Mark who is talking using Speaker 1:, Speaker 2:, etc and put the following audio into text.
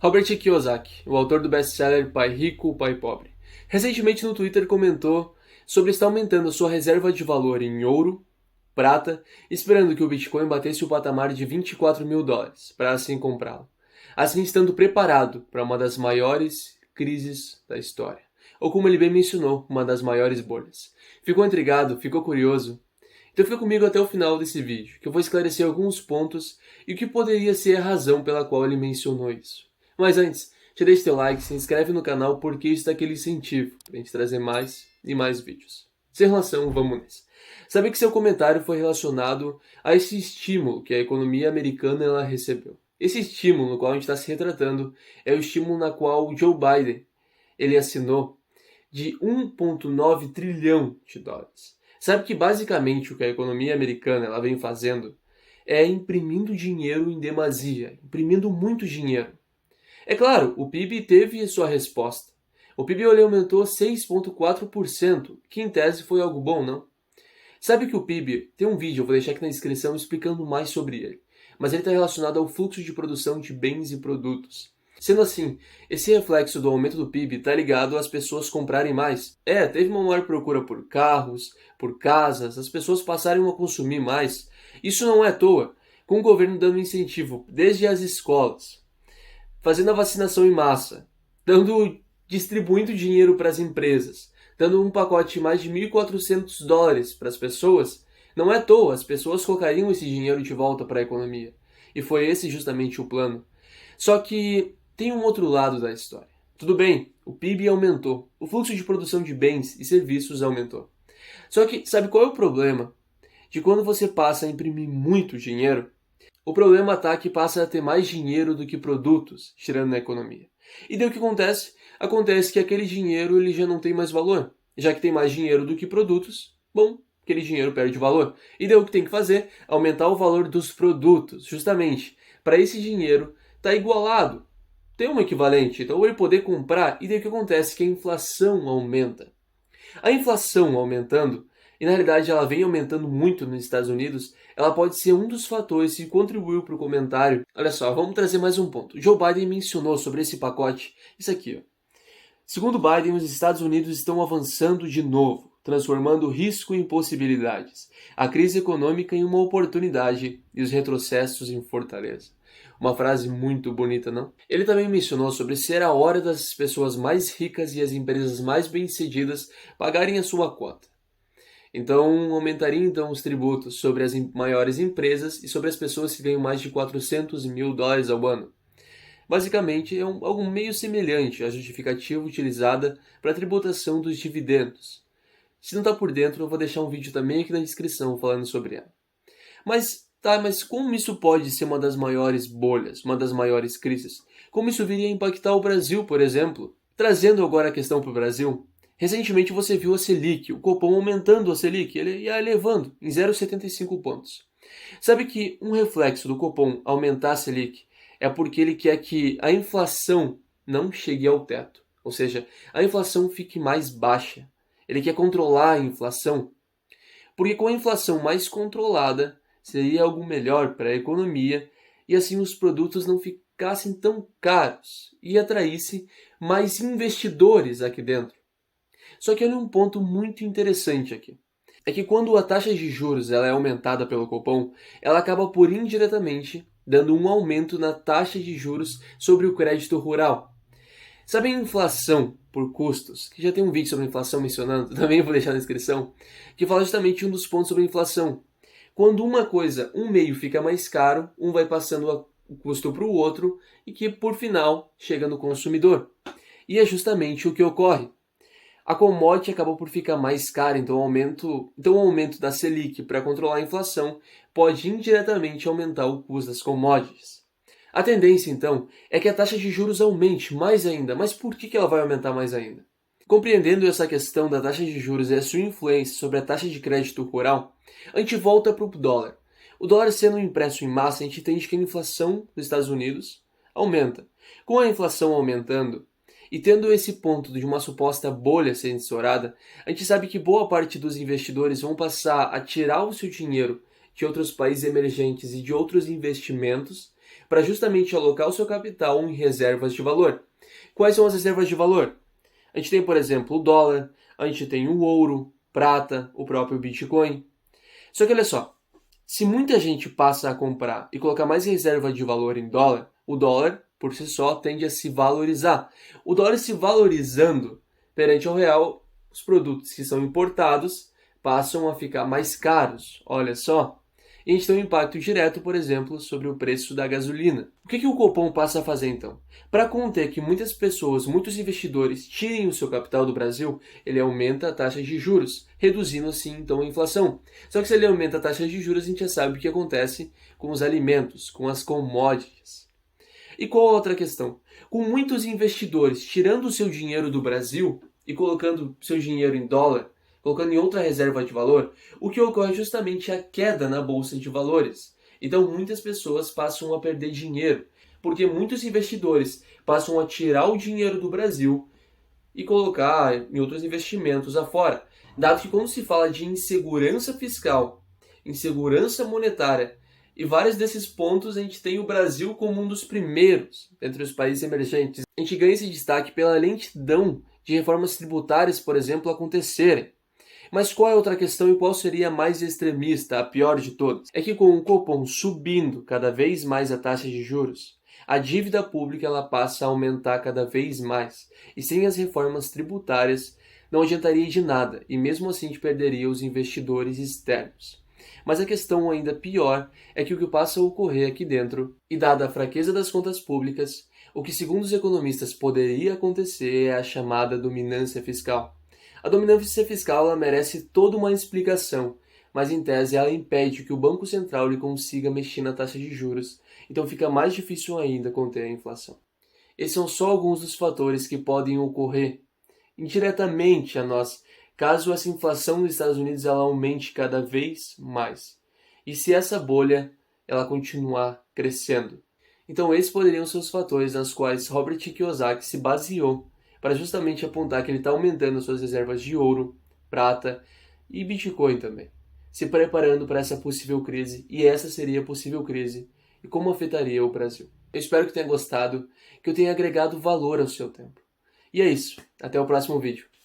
Speaker 1: Robert Kiyosaki, o autor do best-seller Pai Rico, Pai Pobre, recentemente no Twitter comentou sobre estar aumentando a sua reserva de valor em ouro, prata, esperando que o Bitcoin batesse o patamar de US$ 24.000 para assim comprá-lo, assim estando preparado para uma das maiores crises da história, ou como ele bem mencionou, uma das maiores bolhas. Ficou intrigado? Ficou curioso? Então fica comigo até o final desse vídeo, que eu vou esclarecer alguns pontos e o que poderia ser a razão pela qual ele mencionou isso. Mas antes, já deixa teu like, se inscreve no canal porque isso dá aquele incentivo pra gente trazer mais e mais vídeos. Sem enrolação, vamos nessa. Sabe que seu comentário foi relacionado a esse estímulo que a economia americana ela recebeu. Esse estímulo no qual a gente está se retratando é o estímulo na qual o Joe Biden ele assinou de 1,9 trilhão de dólares. Sabe que basicamente o que a economia americana ela vem fazendo é imprimindo dinheiro em demasia, imprimindo muito dinheiro. É claro, o PIB teve sua resposta. O PIB ele aumentou 6,4%, que em tese foi algo bom, não? Sabe que o PIB, tem um vídeo, eu vou deixar aqui na descrição explicando mais sobre ele, mas ele está relacionado ao fluxo de produção de bens e produtos. Sendo assim, esse reflexo do aumento do PIB está ligado às pessoas comprarem mais. Teve uma maior procura por carros, por casas, as pessoas passaram a consumir mais. Isso não é à toa, com o governo dando incentivo desde as escolas, fazendo a vacinação em massa, distribuindo dinheiro para as empresas, dando um pacote de mais de US$ 1.400 para as pessoas, não é à toa, as pessoas colocariam esse dinheiro de volta para a economia. E foi esse justamente o plano. Só que tem um outro lado da história. Tudo bem, o PIB aumentou, o fluxo de produção de bens e serviços aumentou. Só que sabe qual é o problema? De quando você passa a imprimir muito dinheiro, o problema está que passa a ter mais dinheiro do que produtos girando na economia. E daí o que acontece? Acontece que aquele dinheiro ele já não tem mais valor. Já que tem mais dinheiro do que produtos, bom, aquele dinheiro perde valor. E daí o que tem que fazer? Aumentar o valor dos produtos, justamente para esse dinheiro estar igualado. Tem um equivalente, então ele poder comprar, e daí o que acontece? Que a inflação aumenta. A inflação aumentando, e na realidade ela vem aumentando muito nos Estados Unidos, ela pode ser um dos fatores que contribuiu para o comentário. Olha só, vamos trazer mais um ponto. Joe Biden mencionou sobre esse pacote, isso aqui, ó. Segundo Biden, os Estados Unidos estão avançando de novo, transformando risco em possibilidades, a crise econômica em uma oportunidade e os retrocessos em fortaleza. Uma frase muito bonita, não? Ele também mencionou sobre ser a hora das pessoas mais ricas e as empresas mais bem-sucedidas pagarem a sua cota. Então, aumentaria então os tributos sobre as maiores empresas e sobre as pessoas que ganham mais de US$ 400.000 ao ano. Basicamente, é algo meio semelhante à justificativa utilizada para a tributação dos dividendos. Se não está por dentro, eu vou deixar um vídeo também aqui na descrição falando sobre ela. Mas como isso pode ser uma das maiores bolhas, uma das maiores crises? Como isso viria a impactar o Brasil, por exemplo? Trazendo agora a questão para o Brasil, recentemente você viu a Selic, o Copom aumentando a Selic, ele ia elevando em 0,75 pontos. Sabe que um reflexo do Copom aumentar a Selic é porque ele quer que a inflação não chegue ao teto, ou seja, a inflação fique mais baixa. Ele quer controlar a inflação, porque com a inflação mais controlada, seria algo melhor para a economia e assim os produtos não ficassem tão caros e atraísse mais investidores aqui dentro. Só que olha um ponto muito interessante aqui. É que quando a taxa de juros ela é aumentada pelo Copom, ela acaba por indiretamente dando um aumento na taxa de juros sobre o crédito rural. Sabe a inflação por custos? Que já tem um vídeo sobre inflação mencionando, também vou deixar na descrição, que fala justamente um dos pontos sobre inflação. Quando uma coisa, um meio fica mais caro, um vai passando o custo para o outro e que, por final, chega no consumidor. E é justamente o que ocorre. A commodity acabou por ficar mais cara, então o aumento da Selic para controlar a inflação pode indiretamente aumentar o custo das commodities. A tendência, então, é que a taxa de juros aumente mais ainda, mas por que ela vai aumentar mais ainda? Compreendendo essa questão da taxa de juros e a sua influência sobre a taxa de crédito rural, a gente volta para o dólar. O dólar sendo impresso em massa, a gente entende que a inflação dos Estados Unidos aumenta. Com a inflação aumentando, e tendo esse ponto de uma suposta bolha sendo estourada, a gente sabe que boa parte dos investidores vão passar a tirar o seu dinheiro de outros países emergentes e de outros investimentos para justamente alocar o seu capital em reservas de valor. Quais são as reservas de valor? A gente tem, por exemplo, o dólar, a gente tem o ouro, prata, o próprio Bitcoin. Só que olha só, se muita gente passa a comprar e colocar mais reserva de valor em dólar, o dólar, por si só, tende a se valorizar. O dólar se valorizando perante ao real, os produtos que são importados passam a ficar mais caros. Olha só. E a gente tem um impacto direto, por exemplo, sobre o preço da gasolina. O que o Copom passa a fazer então? Para conter que muitas pessoas, muitos investidores tirem o seu capital do Brasil, ele aumenta a taxa de juros, reduzindo assim então a inflação. Só que se ele aumenta a taxa de juros, a gente já sabe o que acontece com os alimentos, com as commodities. E qual a outra questão? Com muitos investidores tirando o seu dinheiro do Brasil e colocando seu dinheiro em dólar, colocando em outra reserva de valor, o que ocorre é justamente a queda na bolsa de valores. Então muitas pessoas passam a perder dinheiro, porque muitos investidores passam a tirar o dinheiro do Brasil e colocar em outros investimentos afora. Dado que quando se fala de insegurança fiscal, insegurança monetária e vários desses pontos, a gente tem o Brasil como um dos primeiros entre os países emergentes. A gente ganha esse destaque pela lentidão de reformas tributárias, por exemplo, acontecerem. Mas qual é a outra questão e qual seria a mais extremista, a pior de todas? É que com o Copom subindo cada vez mais a taxa de juros, a dívida pública ela passa a aumentar cada vez mais. E sem as reformas tributárias, não adiantaria de nada, e mesmo assim a gente perderia os investidores externos. Mas a questão ainda pior é que o que passa a ocorrer aqui dentro, e dada a fraqueza das contas públicas, o que segundo os economistas poderia acontecer é a chamada dominância fiscal. A dominância fiscal ela merece toda uma explicação, mas em tese ela impede que o Banco Central ele consiga mexer na taxa de juros, então fica mais difícil ainda conter a inflação. Esses são só alguns dos fatores que podem ocorrer indiretamente a nós, caso essa inflação nos Estados Unidos ela aumente cada vez mais. E se essa bolha ela continuar crescendo. Então esses poderiam ser os fatores nas quais Robert Kiyosaki se baseou para justamente apontar que ele está aumentando suas reservas de ouro, prata e Bitcoin também, se preparando para essa possível crise, e essa seria a possível crise, e como afetaria o Brasil. Eu espero que tenha gostado, que eu tenha agregado valor ao seu tempo. E é isso, até o próximo vídeo.